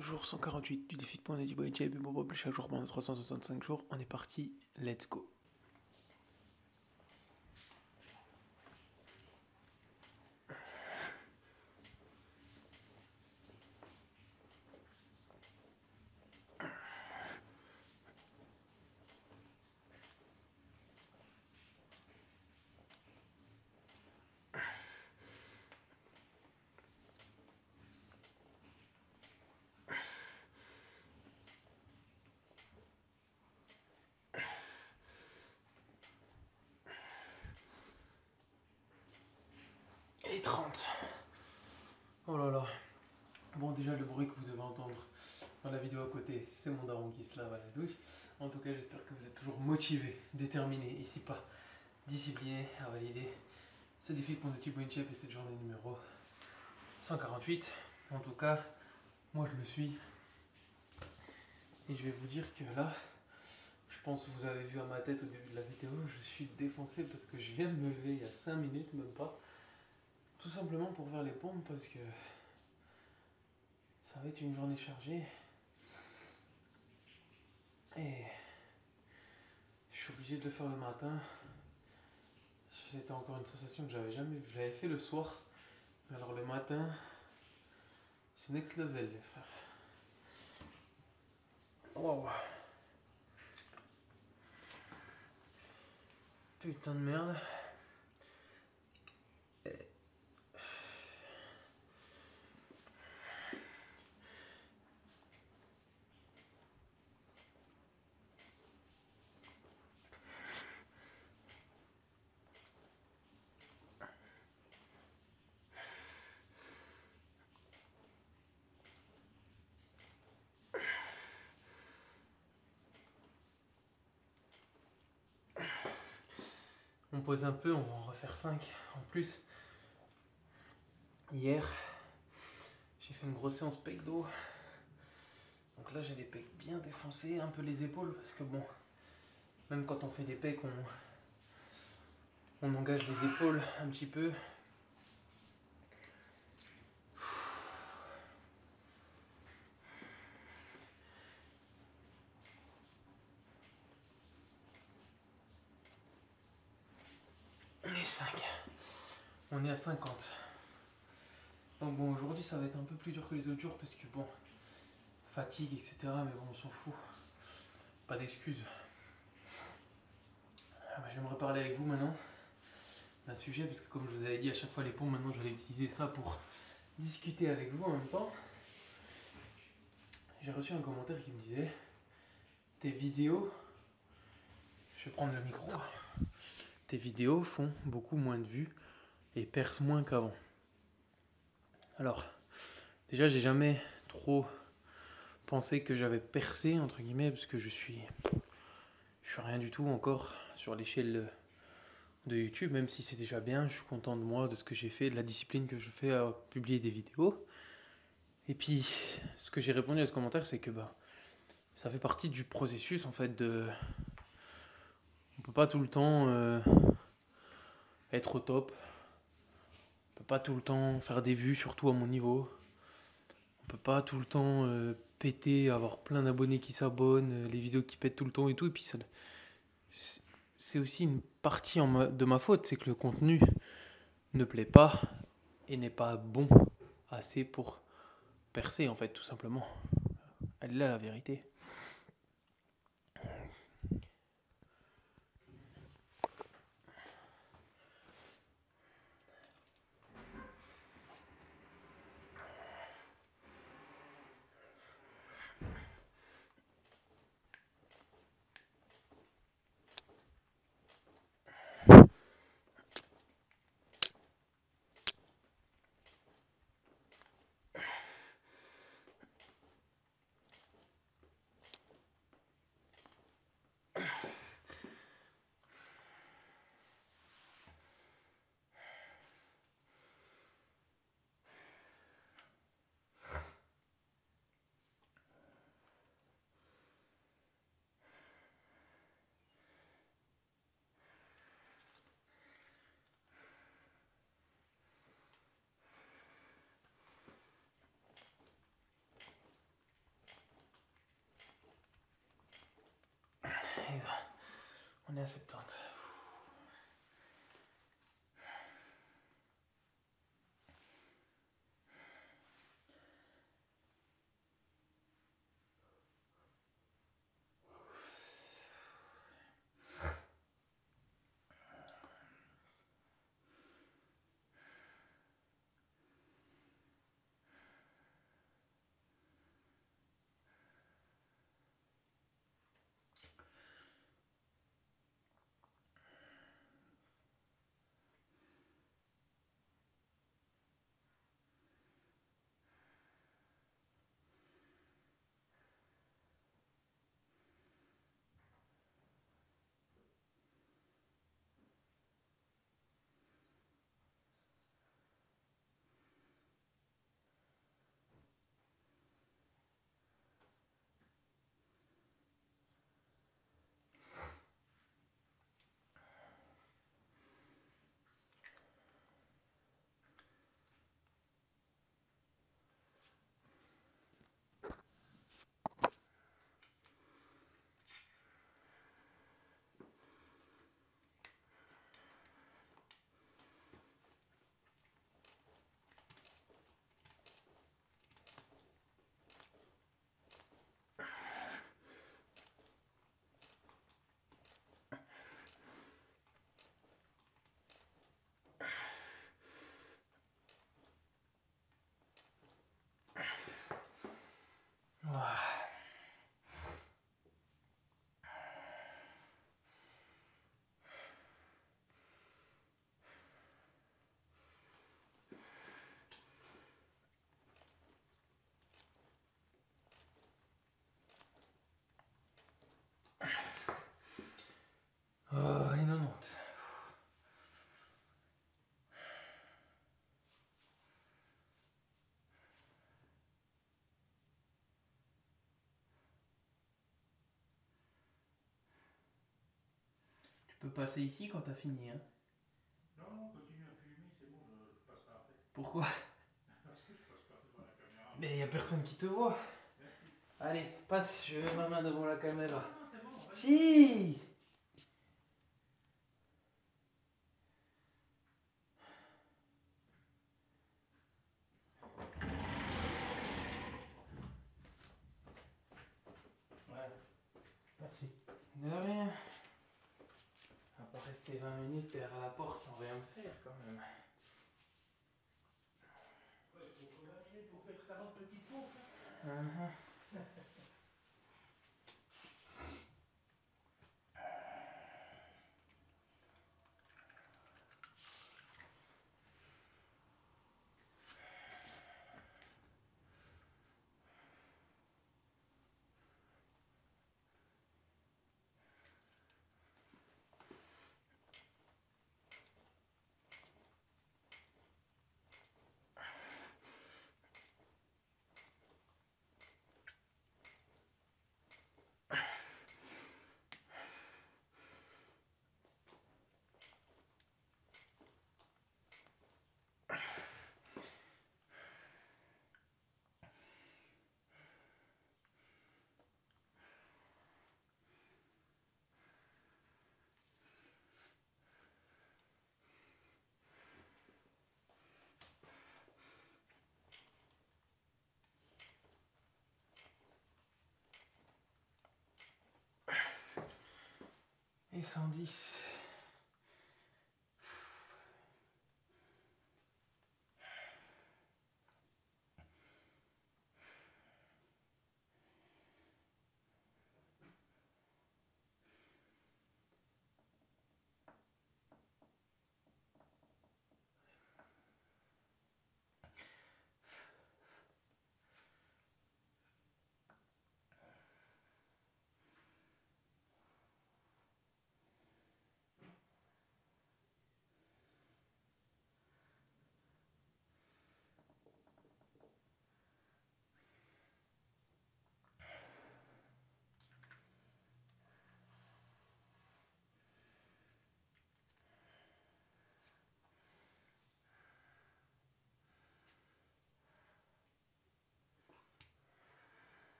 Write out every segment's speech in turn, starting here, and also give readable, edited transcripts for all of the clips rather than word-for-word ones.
Jour 148 du défi de points de D-Boy Jab et Bob chaque jour pendant 365 jours. On est parti, let's go. Et 30. Oh là là. Bon, déjà le bruit que vous devez entendre dans la vidéo à côté, c'est mon daron qui se lave à la douche. En tout cas, j'espère que vous êtes toujours motivé, déterminé, ici pas discipliné à valider ce défi pour notre T-Boy Jab et cette journée numéro 148. En tout cas, moi je le suis. Et je vais vous dire que là, je pense que vous avez vu à ma tête au début de la vidéo, je suis défoncé parce que je viens de me lever il y a 5 minutes, même pas. Tout simplement pour faire les pompes parce que ça va être une journée chargée. Et je suis obligé de le faire le matin. C'était encore une sensation que j'avais jamais vue. Je l'avais fait le soir. Alors le matin, c'est next level les frères. Wow. Putain de merde. On pose un peu, on va en refaire 5 en plus. Hier, j'ai fait une grosse séance pec dos. Donc là j'ai les pecs bien défoncés, un peu les épaules parce que bon, même quand on fait des pecs, on engage les épaules un petit peu. Les 5. On est à 50. Donc bon, aujourd'hui ça va être un peu plus dur que les autres jours parce que bon, fatigue, etc. Mais bon, on s'en fout. Pas d'excuses. J'aimerais parler avec vous maintenant d'un sujet parce que comme je vous avais dit à chaque fois les pompes, maintenant j'allais utiliser ça pour discuter avec vous en même temps. J'ai reçu un commentaire qui me disait tes vidéos, je vais prendre le micro, tes vidéos font beaucoup moins de vues et percent moins qu'avant. Alors, déjà j'ai jamais trop pensé que j'avais percé entre guillemets parce que je suis rien du tout encore sur l'échelle de YouTube, même si c'est déjà bien, je suis content de moi, de ce que j'ai fait, de la discipline que je fais à publier des vidéos. Et puis, ce que j'ai répondu à ce commentaire, c'est que ça fait partie du processus en fait de... On peut pas tout le temps être au top, on peut pas tout le temps faire des vues, surtout à mon niveau. On peut pas tout le temps péter, avoir plein d'abonnés qui s'abonnent, les vidéos qui pètent tout le temps et tout. Et puis c'est aussi une partie de ma faute, c'est que le contenu ne plaît pas et n'est pas bon assez pour percer en fait, tout simplement. Elle est là la vérité. On est à 70. Et 90. Tu peux passer ici quand t'as fini, hein? Non, continue à filmer, c'est bon, je passerai après. Pourquoi? Parce que je passe pas devant la caméra. Mais y a personne qui te voit. Merci. Allez, passe, je mets ma main devant la caméra. Non, c'est bon, vas-y. Si! Ouais, merci. De rien. On va pas rester 20 minutes derrière la porte sans rien faire quand même. Ouais, il faut 20 minutes pour faire 40 petites pompes. Uh-huh. Et 110.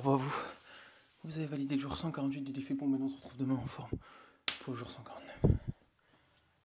Bravo à vous. Vous avez validé le jour 148 du défi. Bon, maintenant on se retrouve demain en forme pour le jour 149.